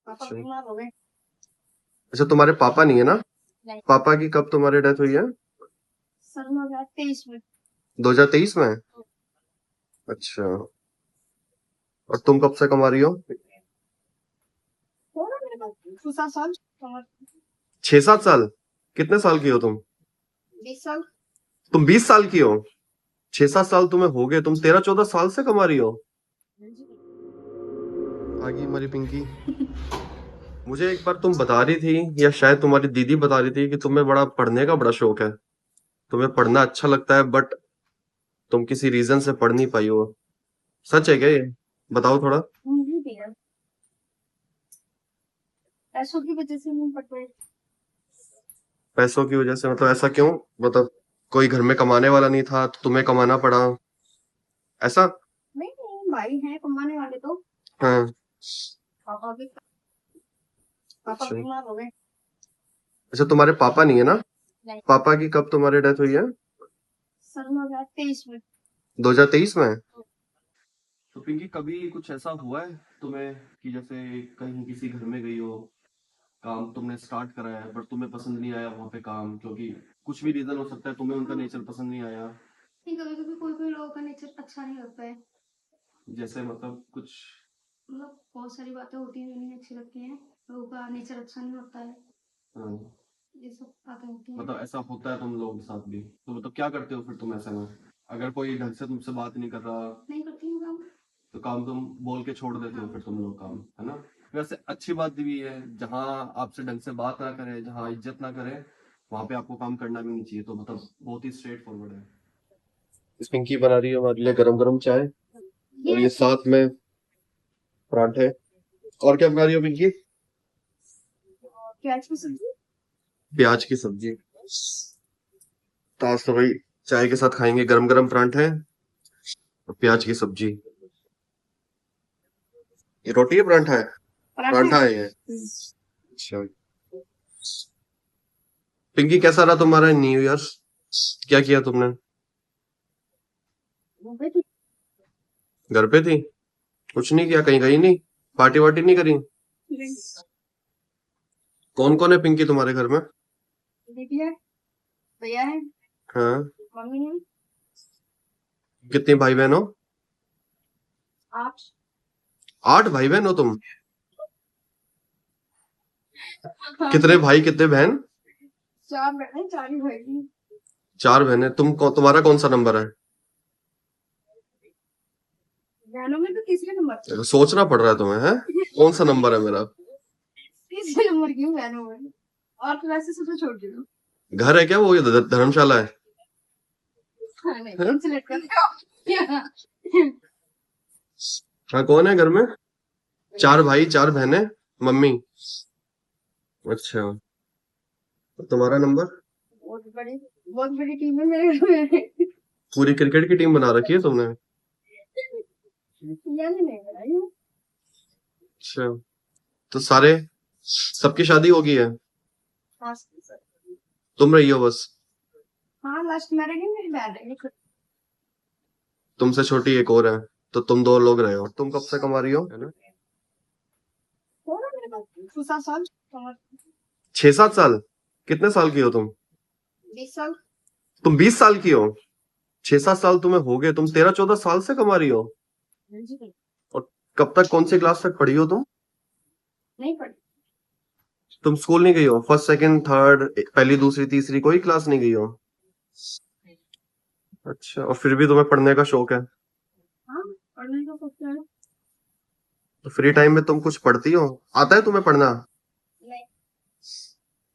पापा अच्छा बीमार हो गए। अच्छा, तुम्हारे पापा नहीं है ना? नहीं। पापा की कब तुम्हारी डेथ हुई है? सन 2023 में। 2023 में? अच्छा। और तुम कब से कमा रही हो? हो ना मेरे पास 6-7 साल। और 6-7 साल? कितने साल की हो तुम? 20 साल। तुम 20 साल की हो? 6-7 साल तुम्हें हो गए, तुम 13-14 साल से कमा रही हो? आगे हमारी पिंकी। मुझे एक बार तुम बता रही थी, या शायद तुम्हारी दीदी बता रही थी, कि तुम्हें बड़ा पढ़ने का बड़ा शौक है। तुम्हें पढ़ना अच्छा लगता है, बट तुम किसी रीजन से पढ़ नहीं पाई हो। सच है क्या ये? बताओ थोड़ा। नहीं दिया, पैसों की वजह से नहीं पढ़ पाए। पैसों की वजह से मतलब ऐसा क्यों? मतलब कोई घर में कमाने वाला नहीं था तो तुम्हें कमाना पड़ा, ऐसा? नहीं नहीं, भाई हैं कमाने वाले तो। हाँ। पापा भी, पापा अच्छा बीमार हो गए। अच्छा, तुम्हारे पापा नहीं है ना? नहीं। पापा की कब तुम्हारी डेथ हुई है? सन 2023 में। 2023 में? तो पिंकी, कभी कुछ ऐसा हुआ है तुम्हें कि जैसे कहीं किसी घर में गई हो, काम तुमने स्टार्ट करा है पर तुम्हें पसंद नहीं आया वहां पे काम, क्योंकि कुछ भी रीजन हो सकता है, तुम्हें उनका नेचर पसंद नहीं आया? नहीं, कभी कभी कोई कोई लोगों का नेचर अच्छा नहीं होता है। जैसे मतलब कुछ? मतलब बहुत सारी बातें होती हैं जो नहीं अच्छी लगती हैं, लोगों का नेचर अच्छा नहीं होता है, हाँ, ये सब बातें होती हैं। मतलब ऐसा होता है तुम लोगों के साथ भी? तो मतलब क्या करते हो फिर तुम ऐसे में, अगर कोई ढंग से तुमसे बात नहीं कर रहा? नहीं करती हूँ काम। तो काम तुम बोल के छोड़ देते हो हाँ। फिर तुम लोग काम, है ना? वैसे अच्छी बात भी है, जहाँ आपसे ढंग से बात ना करे, जहाँ इज्जत ना करे, वहां पे आपको काम करना भी नहीं चाहिए। तो मतलब बहुत ही स्ट्रेट फॉरवर्ड है। इस पिंकी बना रही है हमारे लिए गरम गरम चाय, और ये साथ में पराठे। और क्या बना रही हो पिंकी? प्याज की सब्जी। प्याज की सब्जी। तो आज तो भाई चाय के साथ खाएंगे गरम गरम पराठे और प्याज की सब्जी। ये रोटी है पराठा है? पराठा। पराठा है ये। अच्छा। पिंकी, कैसा रहा तुम्हारा न्यू ईयर? क्या किया तुमने? घर पे थी? कुछ नहीं किया? कहीं गई नहीं? पार्टी वार्टी नहीं करी? कौन कौन है पिंकी तुम्हारे घर में? दीदी है, भैया है, हाँ। मम्मी है। कितने भाई बहन हो? आप। 8 भाई बहन हो तुम? हाँ। कितने भाई कितने बहन? 4 बहन 4 ही भाई। 4 बहनें। तुम्हारा कौन सा नंबर है? बहनों में तो तीसरे नंबर। सोचना पड़ रहा है तुम्हें, है? कौन सा नंबर है मेरा? तीसरे नंबर की हूँ बहनों में। और तो वैसे सबसे छोटी हूँ। घर है क्या वो, ये धर्मशाला है? हाँ, नहीं है? इंसुलेट कर दिया। हाँ, कौन है घर में? 4 भाई 4 बहनें, मम्मी। अच्छा। तो तुम्हारा नंबर? बहुत बड़ी टीम है मेरे घर में। पूरी क्रिकेट की टीम बना रखी है तुमने? यानी नहीं बनाई। अच्छा। तो सारे सबकी शादी हो गई है? हाँ सर। तुम रही हो बस? हाँ, लास्ट मैरिज है मेरी बहन है। तुमसे छोटी एक और है, तो तुम 2 लोग रहे हो। तुम कब से कमा रही हो, है ना? हो ना मेरे पास 6-7 साल। और 6-7 साल? कितने साल की हो तुम? 20 साल। तुम 20 साल की हो? 6-7 साल तुम्हें हो गए, तुम 13-14 साल से कमा रही हो? नहीं और कब तक, कौन सी क्लास तक पढ़ी हो तुम? पढ़ी। तुम स्कूल नहीं गई हो? फर्स्ट सेकंड थर्ड, पहली दूसरी तीसरी कोई क्लास नहीं गई हो? अच्छा, और फिर भी तुम्हें पढ़ने का शौक है? हाँ, पढ़ने का सोचते हैं। तो फ्री टाइम में तुम कुछ पढ़ती हो? आता है तुम्हें पढ़ना? नहीं।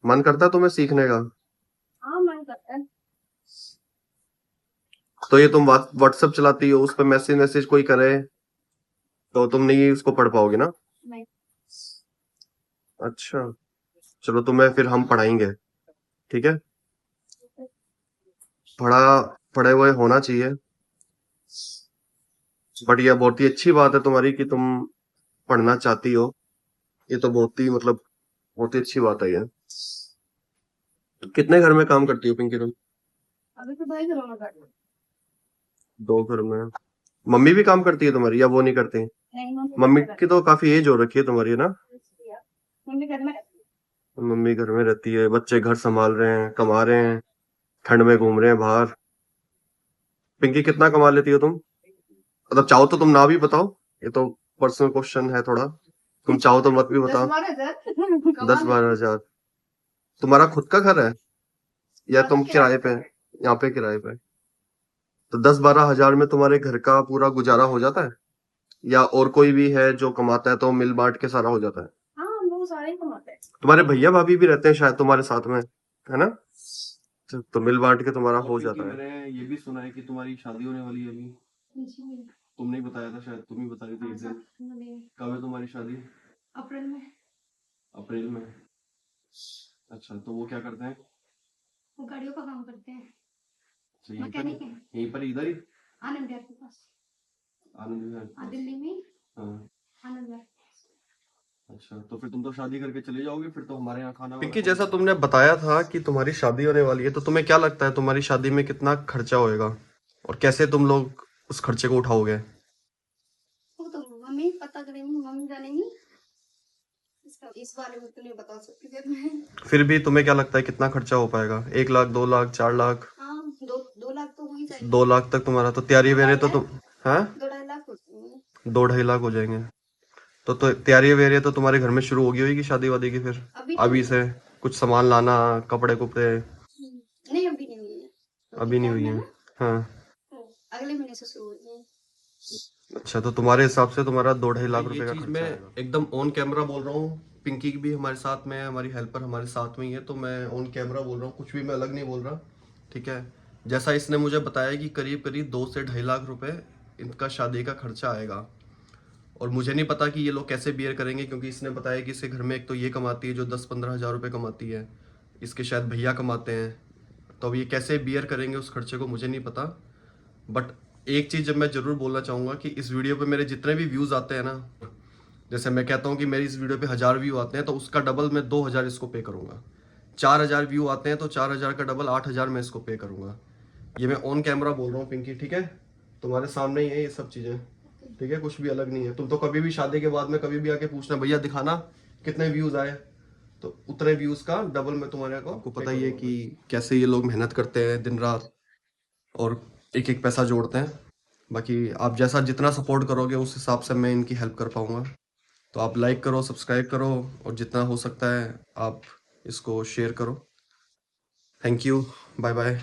मन करता है तुम्हें सीखने का? हाँ, मन करता है। तो ये तुम व्हाट्सएप चलाती हो, उस पर मैसेज मैसेज कोई करे तो तुम नहीं उसको पढ़ पाओगे ना? नहीं। अच्छा। चलो, तुम्हें फिर हम पढ़ाएंगे, ठीक है? पढ़ा पढ़े हुए होना चाहिए। बट यह बहुत ही अच्छी बात है तुम्हारी कि तुम पढ़ना चाहती हो। ये तो बहुत ही मतलब बहुत ही अच्छी बात है ये। कितने घर में काम करती हो पिंकी तुम? अभी तो भाई घरों में कर। 2 घर में। मम्मी भी काम करती है तुम्हारी, या वो नहीं करती? नहीं, मम्मी मम्मी नहीं की तो काफी एज हो रखी है तुम्हारी, है ना? मम्मी घर में मम्मी घर में रहती है, बच्चे घर संभाल रहे हैं, कमा रहे हैं, ठंड में घूम रहे हैं बाहर। पिंकी कितना कमा लेती हो तुम? मतलब चाहो तो तुम ना भी बताओ, ये तो पर्सनल क्वेश्चन है थोड़ा, तुम चाहो तो मत भी बताओ। 10-12 हजार तुम्हारा खुद का घर है या हाँ, तुम किराए किराए पे? यहाँ पे किराए पे। तो 10-12 हजार में तुम्हारे घर का पूरा गुजारा हो जाता है, या और कोई भी है जो कमाता है तो मिल बांट के सारा हो जाता है? हाँ, हम लोग सारे ही कमाते हैं। तुम्हारे भैया भाभी भी रहते हैं शायद तुम्हारे साथ में, है ना? तो मिल बांट के तुम्हारा हो जाता है। मैंने ये भी सुना है कि तुम्हारी शादी होने वाली है अभी। जी, तुमने ही बताया था, शायद तुम ही बता रही थी हाँ, एक दिन। मैंने कब है तुम्हारी शादी? अप्रैल में। अप्रैल में। अच्छा, तो वो क्या करते हैं? वो गाड़ियों का काम करते हैं, अच्छा, यहीं पर मैकेनिक है, यहीं पर इधर ही आनंद विहार के पास। आनंद विहार के हाँ, पास? दिल्ली में हाँ। आनंद विहार। अच्छा, तो फिर तुम तो शादी करके चले जाओगे, फिर तो हमारे यहाँ खाना। पिंकी, जैसा तुमने बताया था कि तुम्हारी शादी होने वाली है, तो तुम्हें क्या लगता है तुम्हारी शादी में कितना खर्चा होएगा और कैसे तुम लोग उस खर्चे को उठाओगे? वो तो मम्मी पता करेंगी, मम्मी जानेंगी, इस बारे में तो नहीं बता सकती फिर मैं। फिर भी तुम्हें क्या लगता है कितना खर्चा हो पाएगा? 1 लाख, 2 लाख, 4 लाख? हाँ, 2 लाख तो हो ही जाएंगे। 2 लाख तक तुम्हारा तो तैयारी वेरे तो तुम, हाँ, 2-2.5 लाख हो जाएंगे। 2-2.5 लाख हो जाएंगे। तो तैयारी वेरे तो तुम्हारे घर में शुरू होगी होगी शादी वादी की फिर? अभी अभी से कुछ सामान लाना, कपड़े कुपड़े? नहीं, अभी नहीं हुई है, अभी नहीं हुई है। हाँ। अगले महीने से शुरू होगी। अच्छा, तो तुम्हारे हिसाब से तुम्हारा 2-2.5 लाख रुपए का खर्चा आएगा। एकदम ऑन कैमरा बोल रहा हूँ, पिंकी भी हमारे साथ में है, हमारी हेल्पर हमारे साथ में ही है, तो मैं ऑन कैमरा बोल रहा हूँ, कुछ भी मैं अलग नहीं बोल रहा, ठीक है? जैसा इसने मुझे बताया कि करीब करीब 2 से 2.5 लाख रुपए इनका शादी का खर्चा आएगा। और मुझे नहीं पता कि ये लोग कैसे बियर करेंगे, क्योंकि इसने बताया कि इसके घर में एक तो ये कमाती है जो 10-15 हजार रुपये कमाती है, इसके शायद भैया कमाते हैं, तो अब ये कैसे बियर करेंगे उस खर्चे को मुझे नहीं पता। बट एक चीज़ जब मैं ज़रूर बोलना चाहूँगा कि इस वीडियो पे मेरे जितने भी व्यूज़ आते हैं ना, जैसे मैं कहता हूँ कि मेरी इस वीडियो पे 1000 व्यू आते हैं तो उसका डबल मैं 2000 इसको पे करूँगा। 4000 व्यू आते हैं तो 4000 का डबल 8000 मैं इसको पे करूँगा। ये मैं ऑन कैमरा बोल रहा हूँ पिंकी, ठीक है? तुम्हारे सामने ही है ये सब चीज़ें, ठीक है? कुछ भी अलग नहीं है। तुम तो कभी भी शादी के बाद में कभी भी आके पूछना, भैया दिखाना कितने व्यूज़ आए, तो उतने व्यूज़ का डबल मैं तुम्हारे को आपको पता ही है कि कैसे ये लोग मेहनत करते हैं दिन रात और एक एक पैसा जोड़ते हैं। बाकी आप जैसा जितना सपोर्ट करोगे उस हिसाब से मैं इनकी हेल्प कर पाऊँगा। तो आप लाइक करो, सब्सक्राइब करो और जितना हो सकता है आप इसको शेयर करो। Thank you, bye bye.